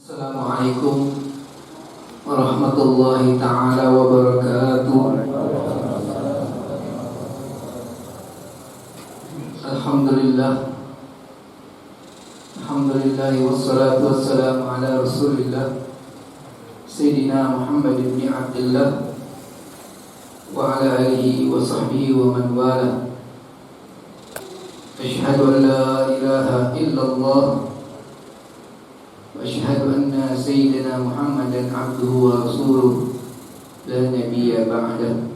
Assalamualaikum warahmatullahi ta'ala wabarakatuh. Alhamdulillah wassalatu wassalamu ala rasulillah Sayyidina Muhammad ibn Abdullah wa ala alihi wa sahbihi wa man wala. Ashhadu an la ilaha illallah wa ashhadu anna Sayyidina Muhammadan abduhu wa rasuluh la nabiyya ba'dah.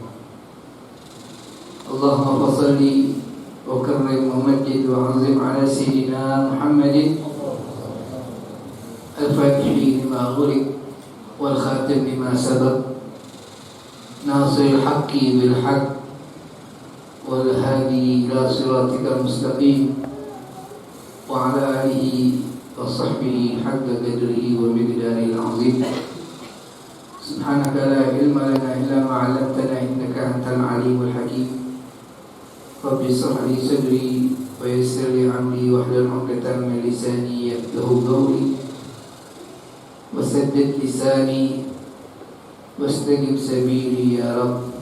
Allahumma salli wa karrim wa majid wa azim ala Sayyidina Muhammadin al-fatihi lima ghuliq wal khatim lima sabaq nasiril haqqi bil haqq wal hadi ila siratikal mustaqim wa ala alihi wa sahbihi haqqa qadrihi wa miqdarihil azim. Subhanaka la ilma lana illa ma 'allamtana innaka antal alimul hakim. Rabbi shrah li sadri wa yassir li amri wahlul 'uqdatam min lisani yafqahu qawli wasaddid lisani wastajib sabili ya Rabb.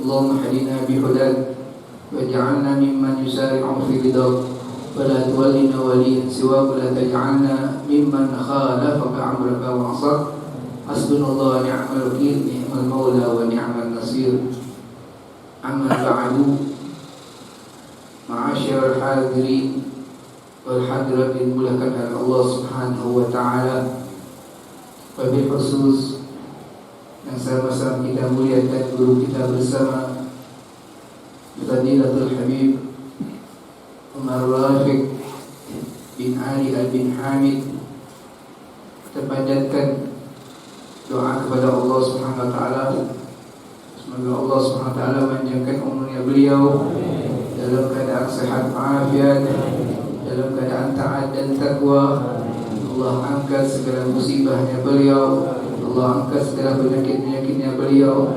Allahumma hadina bihudak waj'alna mimman yusari'u fi ridaq ولا تولنا وليا سواك ولا تجعلنا ممن خالفك أمرك وعصاك. حسبنا الله ونعم الوكيل نعم المولى ونعم النصير. أما بعد معاشر الحاضرين والحاضرات dimulakan oleh Allah Subhanahu wa taala, wabil khusus yang sama-sama kita muliakan guru kita bersama Fadilatul Habib Umar Rafiq bin Ali bin Hamid. Kita panjatkan doa kepada Allah Subhanahu wa taala, semoga Allah Subhanahu wa taala memanjangkan umurnya beliau dalam keadaan sehat walafiat, dalam keadaan taat dan takwa. Allah angkat segala musibahnya beliau, Allah angkat segala penyakit-penyakitnya beliau,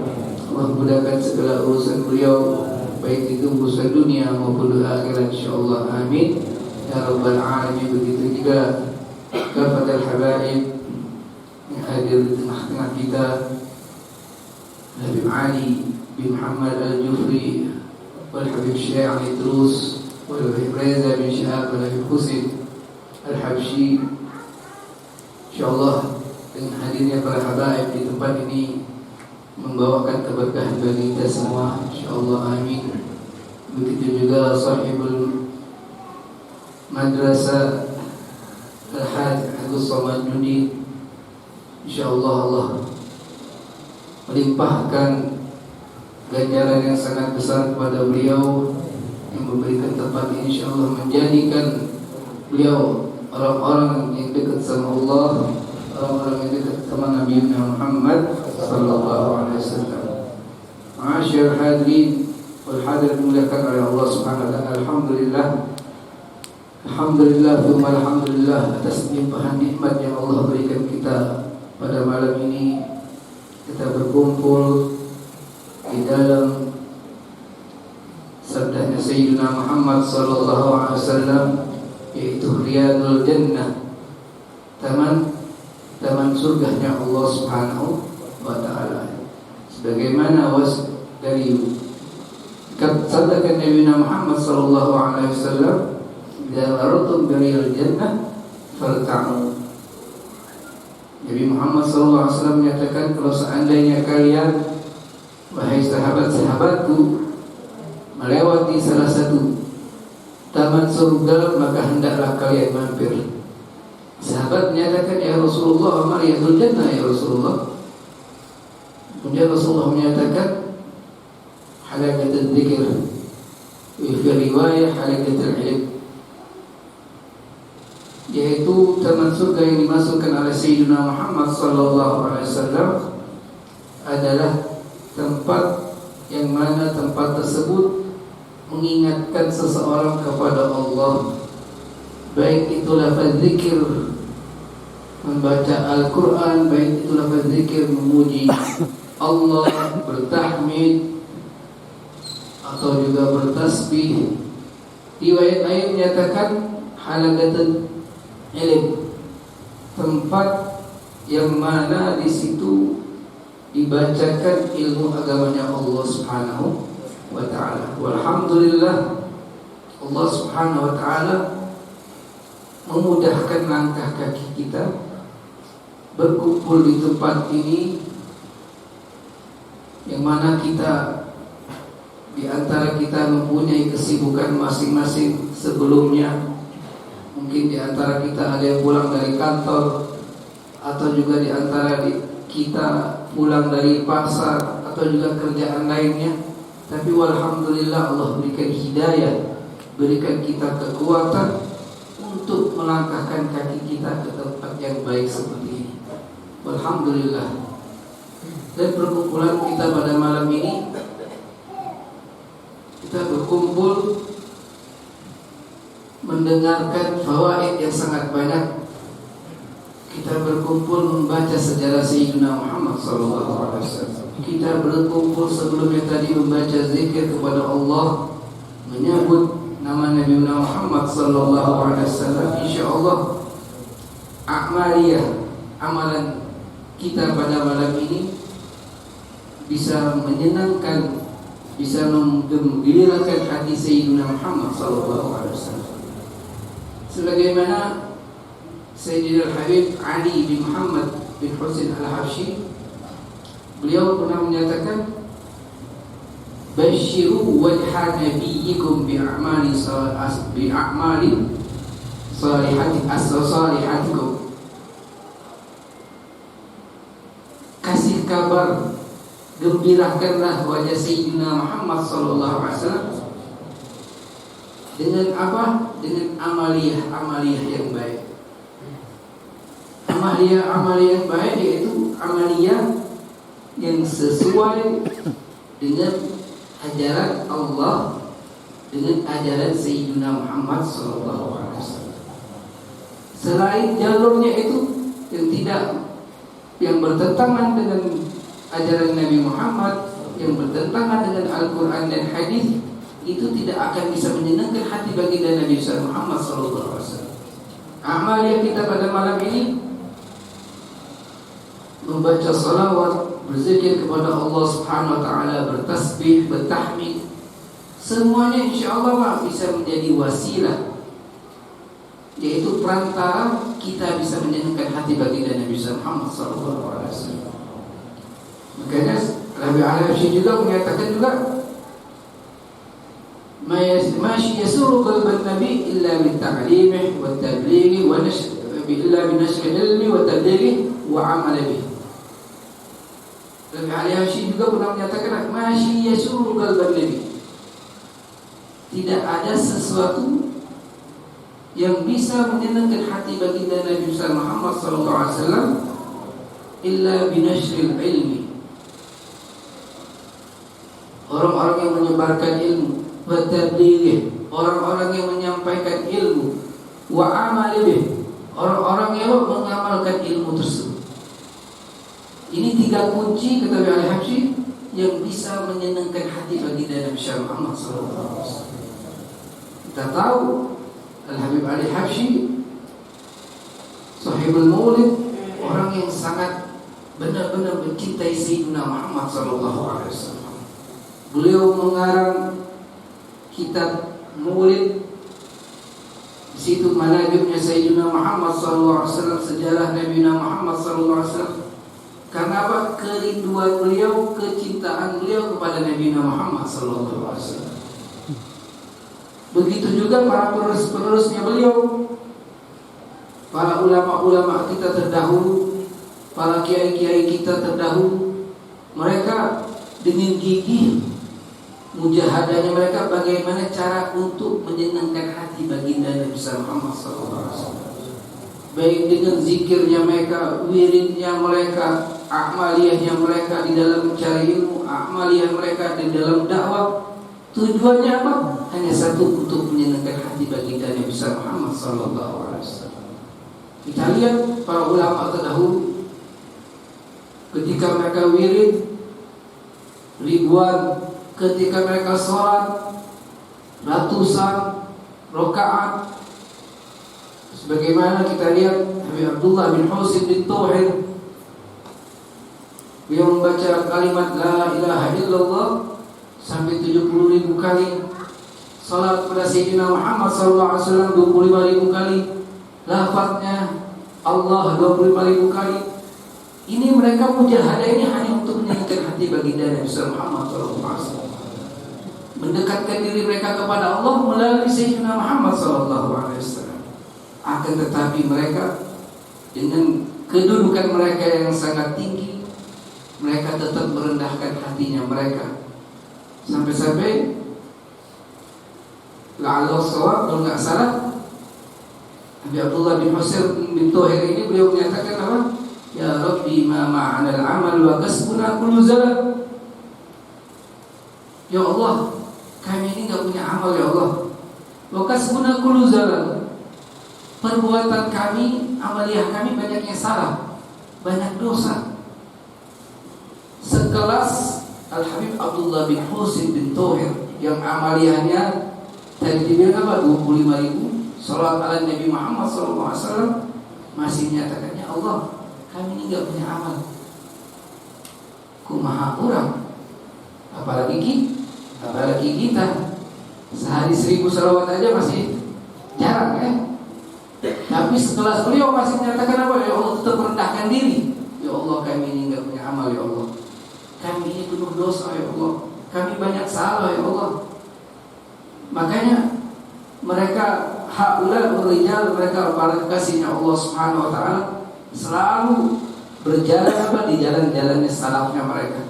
Allah mudahkan segala urusan beliau, baik itu urusan dunia maupun akhirat insyaallah. Amin ya rabbal alamin. Begitu juga kafatul habaib yang hadir di tengah-tengah kita, Habib Ali bin Muhammad Al-Jufri wal Habib Syekh Ali Idrus wal Habib Reza bin Syihab wal Habib Husin Al-Habsyi. Insyaallah dengan hadirnya para habaib di tempat ini membawakan keberkahan bagi kita semua insyaallah. Amin. Begitu juga sahibul madrasah Al-Hajj Agus Samad Nudi, insyaallah Allah melimpahkan ganjaran yang sangat besar kepada beliau yang memberikan tempat ini, insyaallah menjadikan beliau orang-orang yang dekat sama Allah, orang-orang yang dekat sama Nabi Muhammad sallallahu alaihi wasallam. Ma'asyar hadirin wal hadir dimuliakan oleh Allah Subhanahu wa taala. Alhamdulillah thumma alhamdulillah atas limpahan nikmat yang Allah berikan kita pada malam ini. Kita berkumpul di dalam sabdanya Sayyidina Muhammad sallallahu alaihi wasallam, yaitu Riyadul Jannah, taman surganya Allah Subhanahu wa taala. Sebagaimana dari sabda Nabi Muhammad sallallahu alaihi wasallam, "Idza aradtum biriyal jannah farta'u." Nabi Muhammad sallallahu alaihi wasallam menyatakan, kalau seandainya kalian wahai sahabat-sahabatku melewati salah satu taman surga, maka hendaklah kalian mampir. Sahabat menyatakan, ya Rasulullah, ma riyadul jannah ya Rasulullah. Kemudian Rasulullah menyatakan, halaqatul dzikr, fi riwayah halaqatul ilm, yaitu taman surga yang dimasukkan oleh Sayyidina Muhammad sallallahu alaihi wasallam adalah tempat yang mana tempat tersebut mengingatkan seseorang kepada Allah, baik itu lafaz zikir membaca Al-Quran, baik itu lafaz zikir memuji Allah, bertahmid atau juga bertasbih. Riwayat lain menyatakan halaqatul ilm, tempat yang mana di situ dibacakan ilmu agamanya Allah Subhanahu wa ta'ala. Walhamdulillah, Allah Subhanahu wa ta'ala memudahkan langkah kaki kita berkumpul di tempat ini, yang mana kita di antara kita mempunyai kesibukan masing-masing sebelumnya. Mungkin di antara kita ada yang pulang dari kantor, atau juga di antara kita pulang dari pasar, atau juga kerjaan lainnya. Tapi walhamdulillah, Allah berikan hidayah, berikan kita kekuatan untuk melangkahkan kaki kita ke tempat yang baik seperti ini. Alhamdulillah. Dan perkumpulan kita pada malam ini, kita berkumpul mendengarkan fawaid yang sangat banyak. Kita berkumpul membaca sejarah Sayyidina Muhammad SAW. Kita berkumpul sebelumnya tadi membaca zikir kepada Allah, menyebut nama Nabi Muhammad SAW. InsyaAllah amaliyah, amalan kita pada malam ini bisa menyenangkan, bisa menggembirakan hati Sayyidina Muhammad SAW. Sebagaimana Sayyidina Habib Ali bin Muhammad bin Husain Al-Habsyi, beliau pernah menyatakan, basyiru wajha nabiyyikum bi'amali salihatikum. Kasih kabar, gembirakanlah wajah Sayyidina Muhammad SAW dengan apa? Dengan amaliyah yang baik. Amaliyah yang baik yaitu amaliyah yang sesuai dengan ajaran Allah, dengan ajaran Sayyidina Muhammad SAW. Selain jalurnya itu yang bertentangan dengan ajaran Nabi Muhammad, yang bertentangan dengan Al-Quran dan Hadis, itu tidak akan bisa menyenangkan hati baginda Nabi Muhammad SAW. Amal yang kita pada malam ini membaca salawat, berzikir kepada Allah Subhanahu wa ta'ala, bertasbih, bertahmid, semuanya insyaAllah bisa menjadi wasilah, yaitu perantara kita bisa menyenangkan hati baginda Nabi Muhammad SAW. Makanya Nabi Al-Habsyi juga menyatakan juga, Masih yasuru qalban Nabi illa min ta'limih wa tablighi wa illa min nashr ilmi wa tablighi wa amal bih. Nabi Al-Habsyi juga pernah menyatakan, Masih yasuru qalban Nabi, tidak ada sesuatu yang bisa menyenangkan hati baginda Nabi Muhammad SAW illa binashril ilmi, orang-orang yang menyebarkan ilmu, wa tabligh, orang-orang yang menyampaikan ilmu, wa amal bih, orang-orang yang mengamalkan ilmu tersebut. Ini 3 kunci, kata Al-Habsyi, yang bisa menyenangkan hati baginda Nabi Muhammad SAW. Kita tahu Al-Habib Al-Habsyi Sahibul Maulid, orang yang sangat benar-benar mencintai Sayyidina Muhammad SAW. Beliau mengarang kitab Maulid, di situ manaqibnya Sayyidina Muhammad SAW, sejarah Nabi Muhammad SAW. Karena apa? Kerinduan beliau, kecintaan beliau kepada Nabi Muhammad SAW. Begitu juga para penerusnya beliau, para ulama-ulama kita terdahulu, para kiai-kiai kita terdahulu. Mereka dengan gigih mujahadahnya mereka bagaimana cara untuk menyenangkan hati baginda Nabi Muhammad SAW. Baik dengan zikirnya mereka, wiridnya mereka, amaliyahnya mereka di dalam mencari ilmu, amaliyah mereka di dalam dakwah. Tujuannya apa? Hanya satu, untuk menyenangkan hati baginda Nabi Muhammad SAW. Kita lihat para ulama terdahulu, ketika mereka wirid ribuan, ketika mereka sholat ratusan rakaat. Sebagaimana kita lihat Habib Abdullah bin Husin bin Tauhid, beliau membaca kalimat la ilaha illallah sampai 70.000 kali, salat pada Sayyidina Muhammad SAW 25.000 kali, lafadznya Allah 25.000 kali. Ini mereka mujahadah ini hanya untuk menyenangkan hati baginda Nabi Muhammad SAW, mendekatkan diri mereka kepada Allah melalui Sayyidina Muhammad SAW. Akan tetapi mereka dengan kedudukan mereka yang sangat tinggi, mereka tetap merendahkan hatinya mereka. Sampai-sampai la'allahu shawab, kalau nggak salah, Nabi Abdullah bin Husain bin Tauhid ini beliau menyatakan apa? Ya Rabbi ma ma'ana al-amal wa kasbuna kullu zalat. Ya Allah, kami ini nggak punya amal ya Allah. Wa kasbuna kullu zalat. Perbuatan kami, amaliyah kami banyak yang salah, banyak dosa. Sekelas Al-Habib Abdullah bin Husain bin Tauhid yang amaliyahnya tadi dibilang apa? 25.000 salat ala Nabi Muhammad SAW, masih menyatakan ya Allah, kami ini gak punya amal. Kumaha orang, apalagi kita sehari 1.000 salawat aja masih jarang ya. Tapi sekelas beliau masih menyatakan apa? Ya Allah, tetap merendahkan diri. Ya Allah, kami ini gak punya amal ya Allah. Kami ini penuh dosa ya Allah. Kami banyak salah ya Allah. Makanya mereka haula rijal, mereka para kekasihnya Allah Subhanahu wa taala, selalu berjalan apa di jalan-jalannya salafnya mereka.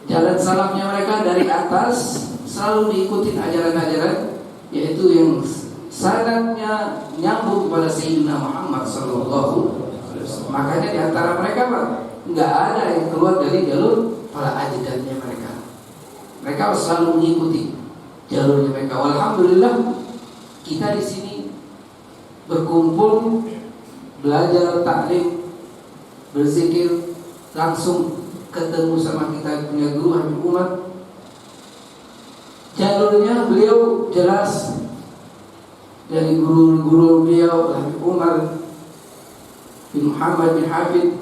Jalan salafnya mereka dari atas selalu diikuti ajaran-ajaran, yaitu yang sanadnya nyambung kepada Sayyidina Muhammad sallallahu alaihi wasallam. Makanya di antara mereka enggak ada yang keluar dari jalur para ajadannya mereka. Mereka selalu mengikuti jalurnya mereka. Alhamdulillah kita di sini berkumpul, belajar taklim, berzikir, langsung ketemu sama kita punya guru Habib Umar. Jalurnya beliau jelas dari guru-guru beliau Habib Umar bin Muhammad bin Hafid,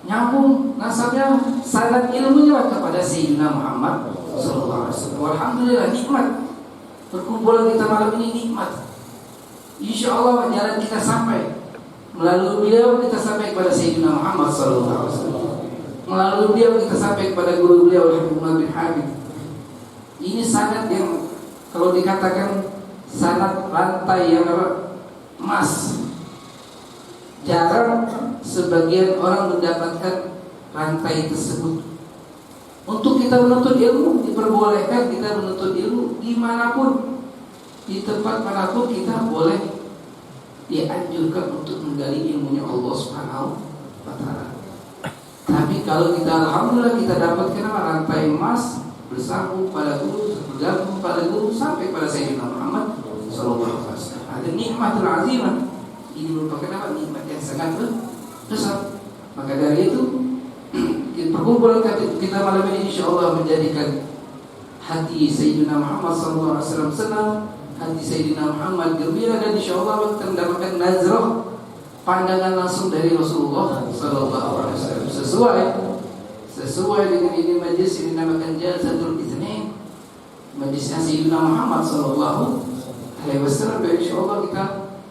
nyambung nasabnya, sanad ilmunya kepada Sayyidina Muhammad sallallahu alaihi wasallam. Alhamdulillah, nikmat perkumpulan kita malam ini, nikmat. Insyaallah jalan kita sampai melalui beliau, kita sampai kepada Sayyidina Muhammad sallallahu alaihi wasallam. Melalui beliau kita sampai kepada guru beliau Habib Umar bin Habib. Ini sanad yang kalau dikatakan sanad rantai yang emas. Jarang sebagian orang mendapatkan rantai tersebut. Untuk kita menuntut ilmu, diperbolehkan kita menuntut ilmu dimanapun, di tempat manapun kita boleh dianjurkan untuk menggali ilmunya Allah Subhanahu wa taala. Tapi kalau kita alhamdulillah kita dapatkan rantai emas, bersambung pada guru, bergabung pada guru sampai pada Sayyidina Muhammad sallallahu alaihi wasallam. Ada nikmatul azimah. Ini merupakan apa? Nikmat yang sangat besar. Maka dari itu perkumpulan kita malam ini insyaallah menjadikan hati Sayyidina Muhammad sallallahu alaihi wasallam senang, hati Sayyidina Muhammad gembira, dan insyaallah kita mendapatkan nazrah, pandangan langsung dari Rasulullah sallallahu alaihi wasallam. Sesuai dengan ini majlis ini dinamakan Jalsatul Itsnain, majlisnya Sayyidina Muhammad sallallahu alaihi wasallam. Insyaallah kita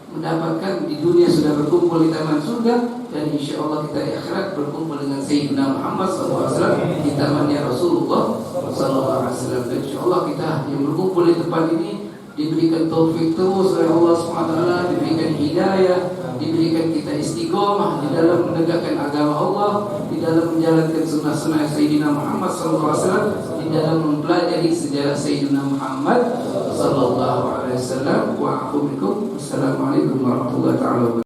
mendapatkan di dunia sudah berkumpul di taman surga, dan insya Allah kita di akhirat berkumpul dengan Sayyidina Muhammad SAW di tamannya Rasulullah SAW. Dan insya Allah kita yang berkumpul di tempat ini diberikan taufik terus oleh Allah SWT, diberikan hidayah, diberikan kita istiqomah di dalam menegakkan agama Allah, di dalam menjalankan sunnah-sunnah Sayyidina Muhammad SAW, di dalam mempelajari sejarah Sayyidina Muhammad sallallahu alaihi wasallam. Wa a'udzu bikum. Assalamualaikum warahmatullahi wabarakatuh.